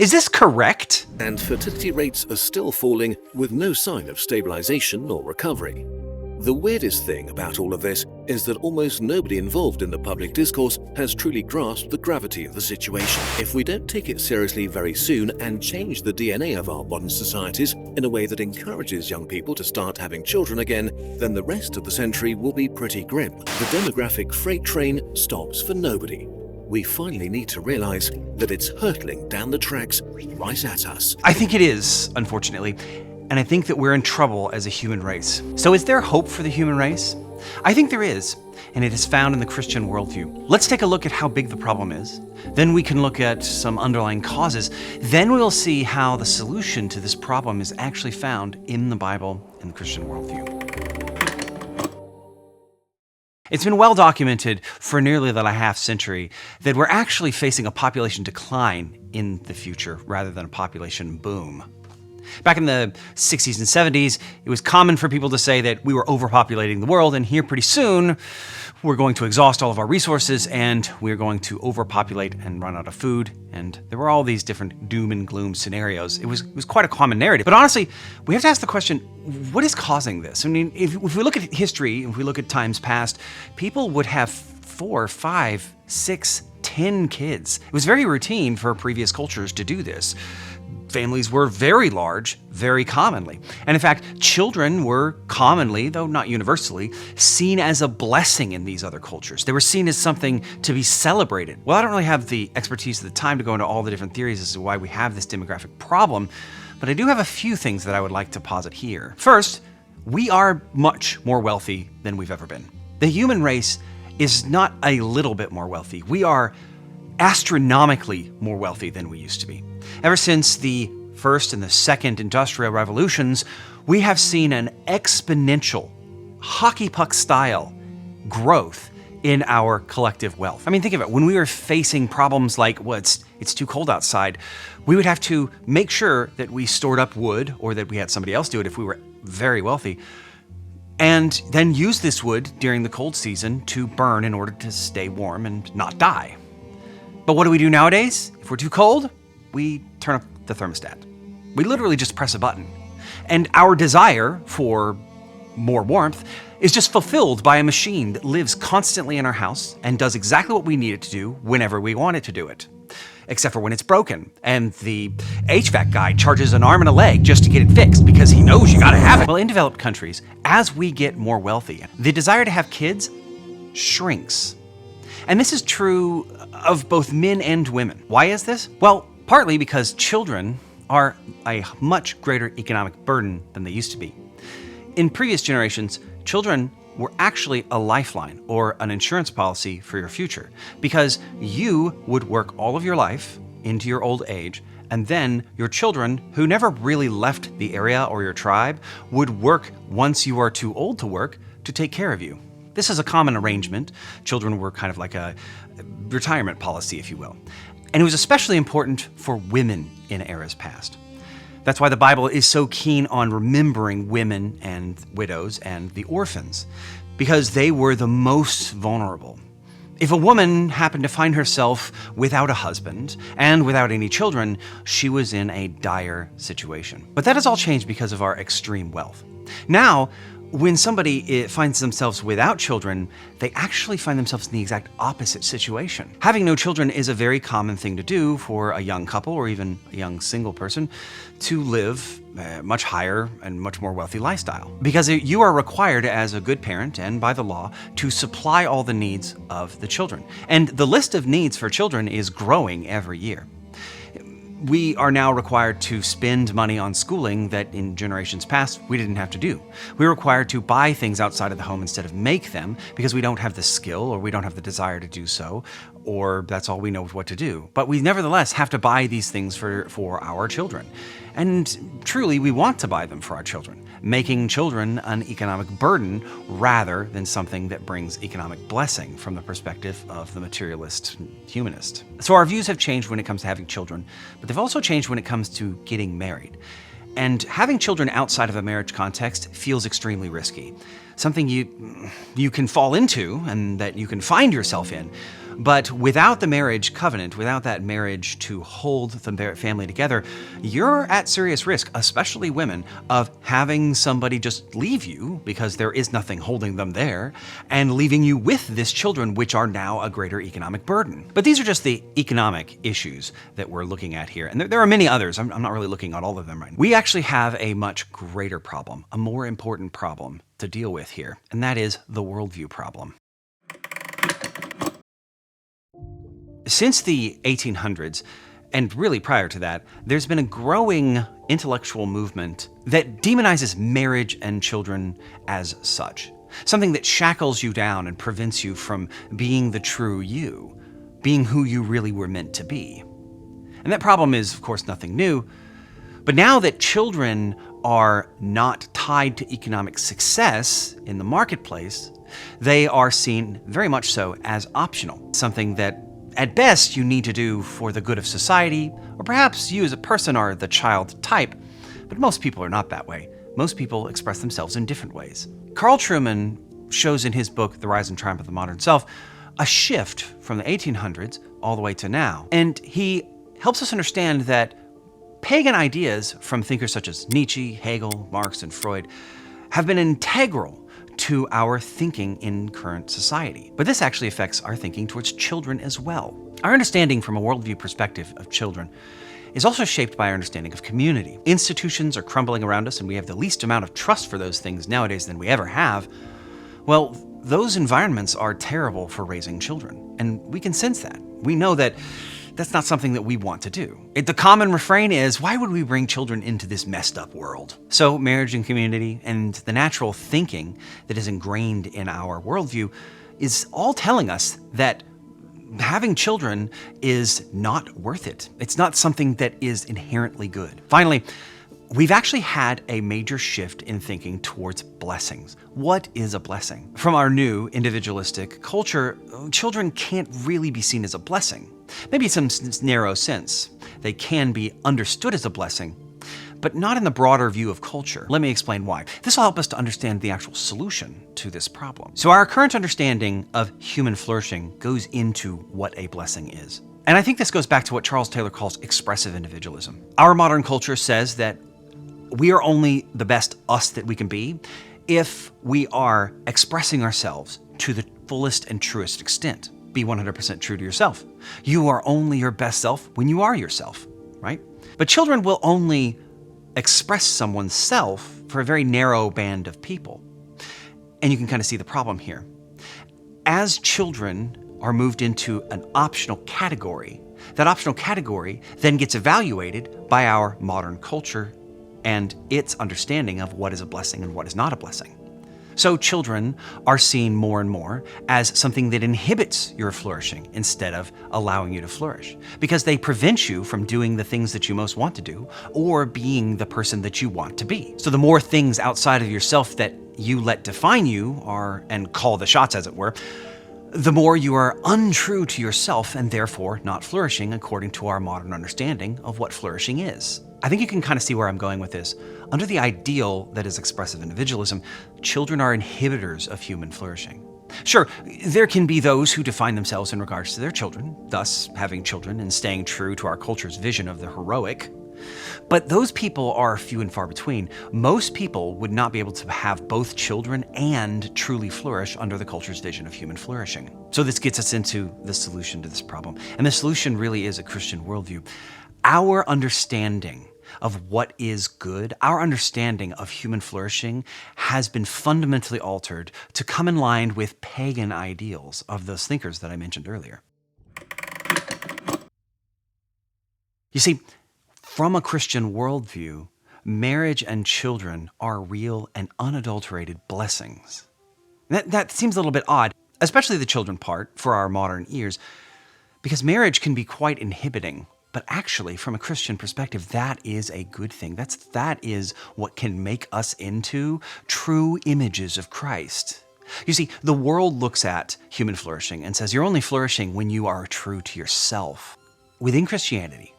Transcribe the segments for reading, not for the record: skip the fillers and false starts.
Is this correct? And fertility rates are still falling with no sign of stabilization or recovery. The weirdest thing about all of this is that almost nobody involved in the public discourse has truly grasped the gravity of the situation. If we don't take it seriously very soon and change the DNA of our modern societies in a way that encourages young people to start having children again, then the rest of the century will be pretty grim. The demographic freight train stops for nobody. We finally need to realize that it's hurtling down the tracks right at us. I think it is, unfortunately. And I think that we're in trouble as a human race. So is there hope for the human race? I think there is, and it is found in the Christian worldview. Let's take a look at how big the problem is. Then we can look at some underlying causes. Then we'll see how the solution to this problem is actually found in the Bible and the Christian worldview. It's been well documented for nearly the half century that we're actually facing a population decline in the future rather than a population boom. Back in the 60s and 70s, it was common for people to say that we were overpopulating the world, and here pretty soon, we're going to exhaust all of our resources and we're going to overpopulate and run out of food. And there were all these different doom and gloom scenarios. It was quite a common narrative. But honestly, we have to ask the question, what is causing this? I mean, if we look at history, if we look at times past, people would have 4, 5, 6, 10 kids. It was very routine for previous cultures to do this. Families were very large, very commonly. And in fact, children were commonly, though not universally, seen as a blessing in these other cultures. They were seen as something to be celebrated. Well, I don't really have the expertise at the time to go into all the different theories as to why we have this demographic problem, but I do have a few things that I would like to posit here. First, we are much more wealthy than we've ever been. The human race is not a little bit more wealthy. We are astronomically more wealthy than we used to be. Ever since the first and the second industrial revolutions, we have seen an exponential, hockey puck style growth in our collective wealth. I mean, think of it. When we were facing problems like, well, it's too cold outside, we would have to make sure that we stored up wood or that we had somebody else do it if we were very wealthy, and then use this wood during the cold season to burn in order to stay warm and not die. But what do we do nowadays? If we're too cold, we turn up the thermostat. We literally just press a button. And our desire for more warmth is just fulfilled by a machine that lives constantly in our house and does exactly what we need it to do whenever we want it to do it. Except for when it's broken, and the HVAC guy charges an arm and a leg just to get it fixed because he knows you gotta have it. Well, in developed countries, as we get more wealthy, the desire to have kids shrinks. And this is true of both men and women. Why is this? Well, partly because children are a much greater economic burden than they used to be. In previous generations, children were actually a lifeline or an insurance policy for your future, because you would work all of your life into your old age, and then your children, who never really left the area or your tribe, would work once you are too old to work to take care of you. This is a common arrangement. Children were kind of like a retirement policy, if you will. And it was especially important for women in eras past. That's why the Bible is so keen on remembering women and widows and the orphans, because they were the most vulnerable. If a woman happened to find herself without a husband and without any children, she was in a dire situation. But that has all changed because of our extreme wealth. Now, when somebody finds themselves without children, they actually find themselves in the exact opposite situation. Having no children is a very common thing to do for a young couple or even a young single person to live a much higher and much more wealthy lifestyle. Because you are required as a good parent and by the law to supply all the needs of the children. And the list of needs for children is growing every year. We are now required to spend money on schooling that in generations past we didn't have to do. We're required to buy things outside of the home instead of make them because we don't have the skill or we don't have the desire to do so, or that's all we know what to do. But we nevertheless have to buy these things for our children. And truly, we want to buy them for our children, making children an economic burden rather than something that brings economic blessing from the perspective of the materialist humanist. So our views have changed when it comes to having children, but they've also changed when it comes to getting married. And having children outside of a marriage context feels extremely risky. Something you can fall into and that you can find yourself in But without the marriage covenant, without that marriage to hold the family together, you're at serious risk, especially women, of having somebody just leave you because there is nothing holding them there, and leaving you with this children, which are now a greater economic burden. But these are just the economic issues that we're looking at here. And there are many others. I'm not really looking at all of them right now. We actually have a much greater problem, a more important problem to deal with here, and that is the worldview problem. Since the 1800s, and really prior to that, there's been a growing intellectual movement that demonizes marriage and children as such. Something that shackles you down and prevents you from being the true you, being who you really were meant to be. And that problem is, of course, nothing new. But now that children are not tied to economic success in the marketplace, they are seen very much so as optional, something that at best you need to do for the good of society, or perhaps you as a person are the child type, but most people are not that way. Most people express themselves in different ways. Carl Trueman shows in his book, The Rise and Triumph of the Modern Self, a shift from the 1800s all the way to now. And he helps us understand that pagan ideas from thinkers such as Nietzsche, Hegel, Marx, and Freud have been integral to our thinking in current society. But this actually affects our thinking towards children as well. Our understanding from a worldview perspective of children is also shaped by our understanding of community. Institutions are crumbling around us, and we have the least amount of trust for those things nowadays than we ever have. Well, those environments are terrible for raising children, and we can sense that. We know that that's not something that we want to do. The common refrain is, why would we bring children into this messed up world? So marriage and community and the natural thinking that is ingrained in our worldview is all telling us that having children is not worth it. It's not something that is inherently good. Finally, we've actually had a major shift in thinking towards blessings. What is a blessing? From our new individualistic culture, children can't really be seen as a blessing. Maybe in some narrow sense. They can be understood as a blessing, but not in the broader view of culture. Let me explain why. This will help us to understand the actual solution to this problem. So our current understanding of human flourishing goes into what a blessing is. And I think this goes back to what Charles Taylor calls expressive individualism. Our modern culture says that we are only the best us that we can be if we are expressing ourselves to the fullest and truest extent. Be 100% true to yourself. You are only your best self when you are yourself, right? But children will only express someone's self for a very narrow band of people. And you can kind of see the problem here. As children are moved into an optional category, that optional category then gets evaluated by our modern culture and its understanding of what is a blessing and what is not a blessing. So children are seen more and more as something that inhibits your flourishing instead of allowing you to flourish, because they prevent you from doing the things that you most want to do or being the person that you want to be. So the more things outside of yourself that you let define you and call the shots, as it were, the more you are untrue to yourself and therefore not flourishing according to our modern understanding of what flourishing is. I think you can kind of see where I'm going with this. Under the ideal that is expressive individualism, children are inhibitors of human flourishing. Sure, there can be those who define themselves in regards to their children, thus having children and staying true to our culture's vision of the heroic. But those people are few and far between. Most people would not be able to have both children and truly flourish under the culture's vision of human flourishing. So this gets us into the solution to this problem. And the solution really is a Christian worldview. Our understanding of what is good, our understanding of human flourishing has been fundamentally altered to come in line with pagan ideals of those thinkers that I mentioned earlier. You see, from a Christian worldview, marriage and children are real and unadulterated blessings. That seems a little bit odd, especially the children part for our modern ears, because marriage can be quite inhibiting. But actually, from a Christian perspective, that is a good thing. That is what can make us into true images of Christ. You see, the world looks at human flourishing and says, you're only flourishing when you are true to yourself. Within Christianity,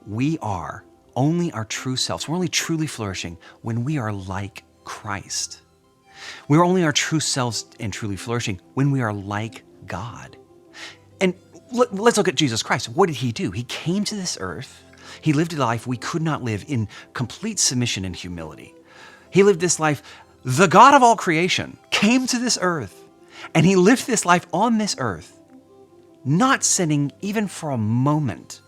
we are only our true selves. We're only truly flourishing when we are like Christ. We're only our true selves and truly flourishing when we are like God. And let's look at Jesus Christ. What did he do? He came to this earth. He lived a life we could not live in complete submission and humility. He lived this life. The God of all creation came to this earth, and he lived this life on this earth, not sinning even for a moment.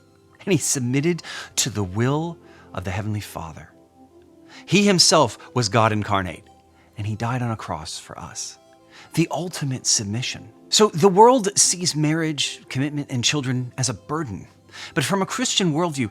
And he submitted to the will of the Heavenly Father. He himself was God incarnate, and he died on a cross for us. The ultimate submission. So the world sees marriage, commitment, and children as a burden. But from a Christian worldview,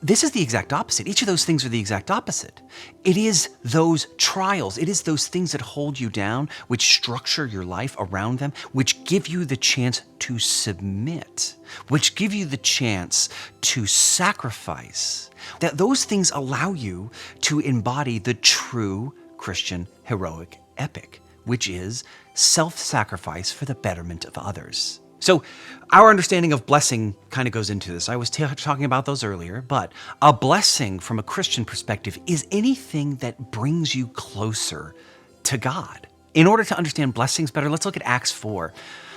this is the exact opposite. Each of those things are the exact opposite. It is those trials, it is those things that hold you down, which structure your life around them, which give you the chance to submit, which give you the chance to sacrifice. That those things allow you to embody the true Christian heroic epic, which is self-sacrifice for the betterment of others. So our understanding of blessing kind of goes into this. I was talking about those earlier, but a blessing from a Christian perspective is anything that brings you closer to God. In order to understand blessings better, let's look at Acts 4.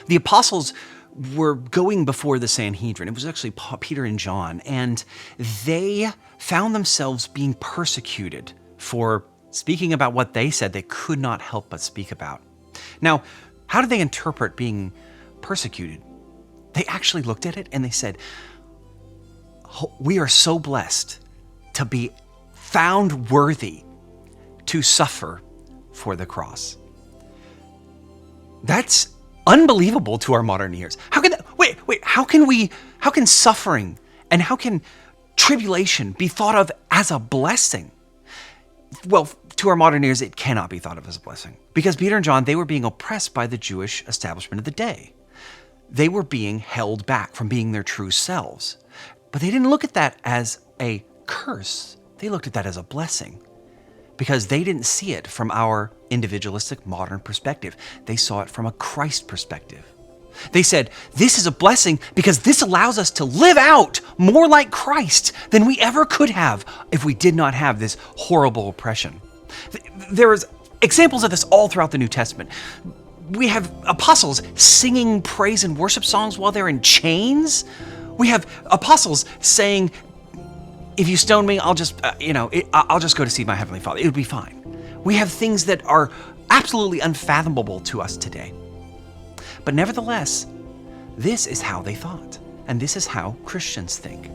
The apostles were going before the Sanhedrin. It was actually Peter and John, and they found themselves being persecuted for speaking about what they said they could not help but speak about. Now, how did they interpret being persecuted? They actually looked at it and they said, we are so blessed to be found worthy to suffer for the cross. That's unbelievable to our modern ears. How can that, how can suffering and how can tribulation be thought of as a blessing? Well, to our modern ears, it cannot be thought of as a blessing. Because Peter and John, they were being oppressed by the Jewish establishment of the day. They were being held back from being their true selves. But they didn't look at that as a curse. They looked at that as a blessing. Because they didn't see it from our individualistic modern perspective. They saw it from a Christ perspective. They said, this is a blessing because this allows us to live out more like Christ than we ever could have if we did not have this horrible oppression. There is examples of this all throughout the New Testament. We have apostles singing praise and worship songs while they're in chains. We have apostles saying, if you stone me, I'll just go to see my Heavenly Father. It would be fine. We have things that are absolutely unfathomable to us today. But nevertheless, this is how they thought, and this is how Christians think.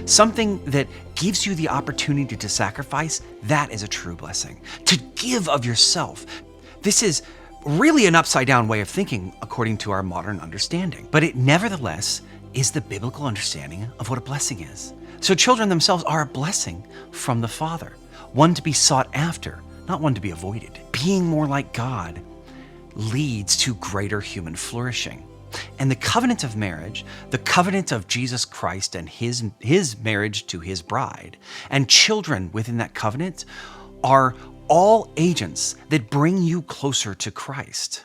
Something that gives you the opportunity to sacrifice, that is a true blessing. To give of yourself. This is really an upside down way of thinking according to our modern understanding. But it nevertheless is the biblical understanding of what a blessing is. So children themselves are a blessing from the Father, one to be sought after, not one to be avoided. Being more like God leads to greater human flourishing. And the covenant of marriage, the covenant of Jesus Christ and his marriage to his bride, and children within that covenant are all agents that bring you closer to Christ.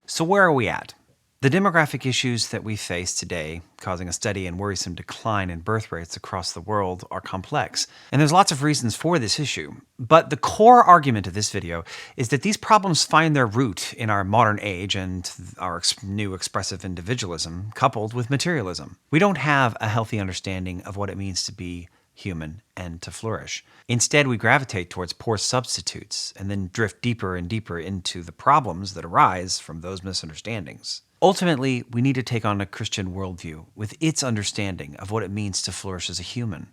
So where are we at? The demographic issues that we face today, causing a steady and worrisome decline in birth rates across the world, are complex. And there's lots of reasons for this issue. But the core argument of this video is that these problems find their root in our modern age and our new expressive individualism, coupled with materialism. We don't have a healthy understanding of what it means to be human and to flourish. Instead, we gravitate towards poor substitutes and then drift deeper and deeper into the problems that arise from those misunderstandings. Ultimately, we need to take on a Christian worldview with its understanding of what it means to flourish as a human.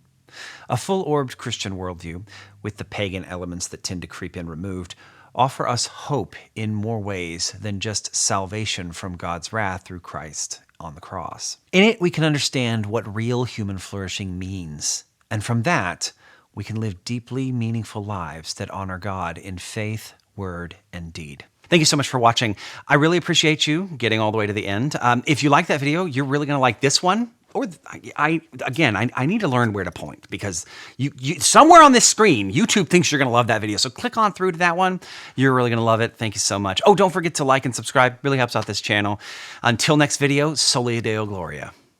A full-orbed Christian worldview, with the pagan elements that tend to creep in removed, offer us hope in more ways than just salvation from God's wrath through Christ on the cross. In it, we can understand what real human flourishing means, and from that, we can live deeply meaningful lives that honor God in faith, word, and deed. Thank you so much for watching. I really appreciate you getting all the way to the end. If you like that video, you're really going to like this one. Or I need to learn where to point because you somewhere on this screen, YouTube thinks you're going to love that video. So click on through to that one. You're really going to love it. Thank you so much. Oh, don't forget to like and subscribe. Really helps out this channel. Until next video, Soli Deo Gloria.